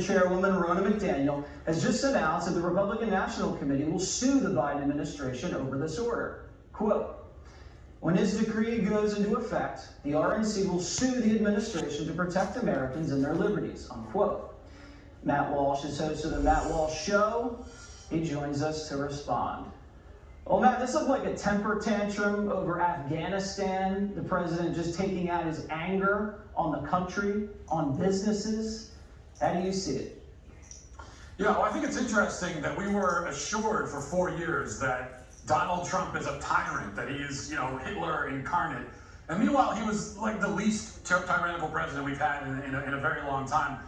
Chairwoman Ronna McDaniel has just announced that the Republican National Committee will sue the Biden administration over this order. Quote, when his decree goes into effect, the RNC will sue the administration to protect Americans and their liberties, unquote. Matt Walsh is host of the Matt Walsh Show. He joins us to respond. Well, Matt, this looked like a temper tantrum over Afghanistan, the president just taking out his anger on the country, on businesses. How do you see it? Yeah, well, I think it's interesting that we were assured for 4 years that Donald Trump is a tyrant, that he is, Hitler incarnate. And meanwhile, he was like the least tyrannical president we've had in a very long time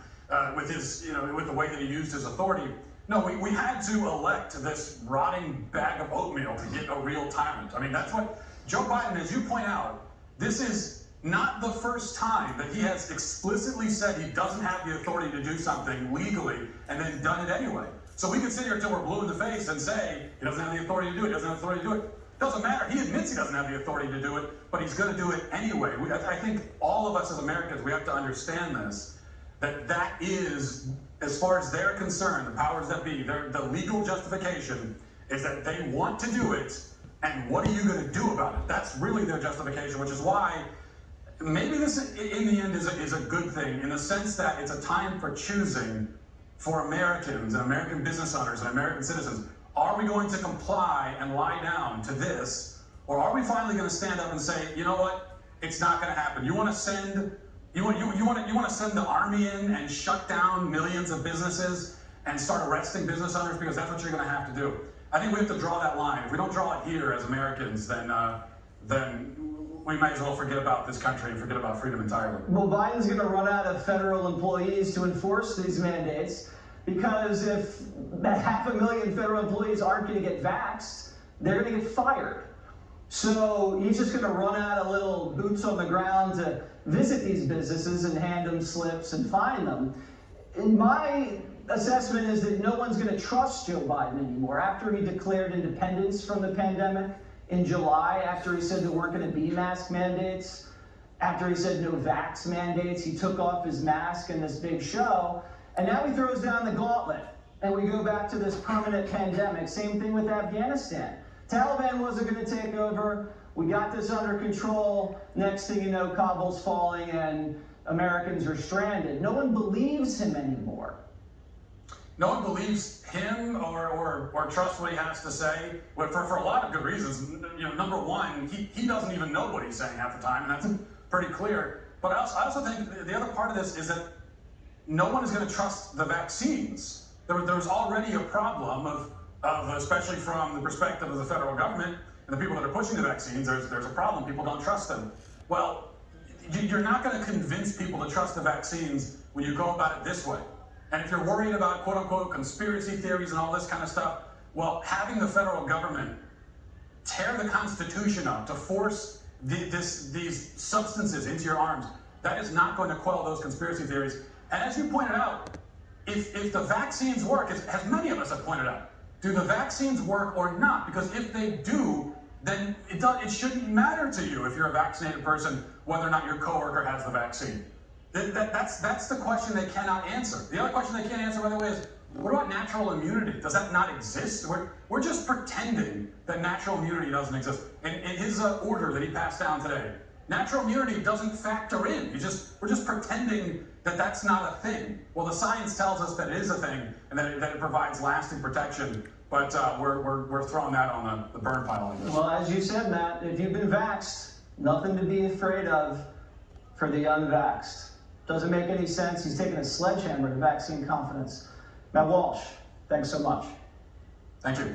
with his, with the way that he used his authority. No, we had to elect this rotting bag of oatmeal to get a real tyrant. I mean, that's what Joe Biden, as you point out, this is not the first time that he has explicitly said he doesn't have the authority to do something legally and then done it anyway. So we can sit here until we're blue in the face and say he doesn't have the authority to do it, he doesn't have the authority to do it. Doesn't matter. He admits he doesn't have the authority to do it, but he's going to do it anyway. I think all of us as Americans, we have to understand this, that is, as far as they're concerned, the powers that be, the legal justification is that they want to do it, and what are you going to do about it? That's really their justification, which is why maybe this, in the end, is a good thing in the sense that it's a time for choosing for Americans and American business owners and American citizens. Are we going to comply and lie down to this, or are we finally going to stand up and say, you know what, it's not going to happen? You want to send the army in and shut down millions of businesses and start arresting business owners because that's what you're going to have to do. I think we have to draw that line. If we don't draw it here as Americans, then we might as well forget about this country and forget about freedom entirely. Well, Biden's going to run out of federal employees to enforce these mandates because if 500,000 federal employees aren't going to get vaxxed, they're going to get fired. So he's just going to run out of little boots on the ground to visit these businesses and hand them slips and fine them. And my assessment is that no one's going to trust Joe Biden anymore. After he declared independence from the pandemic in July, after he said there weren't going to be mask mandates, after he said no vax mandates, he took off his mask in this big show, and now he throws down the gauntlet, and we go back to this permanent pandemic. Same thing with Afghanistan. Taliban wasn't going to take over. We got this under control. Next thing you know, Kabul's falling and Americans are stranded. No one believes him anymore. No one believes him or trusts what he has to say, but for a lot of good reasons. Number one, he doesn't even know what he's saying half the time, and that's pretty clear. But I also think the other part of this is that no one is going to trust the vaccines. There's already a problem of especially from the perspective of the federal government and the people that are pushing the vaccines, there's a problem. People don't trust them. Well, you're not going to convince people to trust the vaccines when you go about it this way. And if you're worried about quote-unquote conspiracy theories and all this kind of stuff, well, having the federal government tear the Constitution up to force these substances into your arms, that is not going to quell those conspiracy theories. And as you pointed out, if the vaccines work, as many of us have pointed out, do the vaccines work or not? Because if they do, then it shouldn't matter to you if you're a vaccinated person whether or not your coworker has the vaccine. That's the question they cannot answer. The other question they can't answer, by the way, is what about natural immunity? Does that not exist? We're just pretending that natural immunity doesn't exist. In his order that he passed down today, natural immunity doesn't factor in. We're just pretending that that's not a thing. Well, the science tells us that it is a thing and that it provides lasting protection. But we're throwing that on the burn pile, I guess. Well, as you said, Matt, if you've been vaxxed, nothing to be afraid of for the unvaxxed. Doesn't make any sense. He's taking a sledgehammer to vaccine confidence. Matt Walsh, thanks so much. Thank you.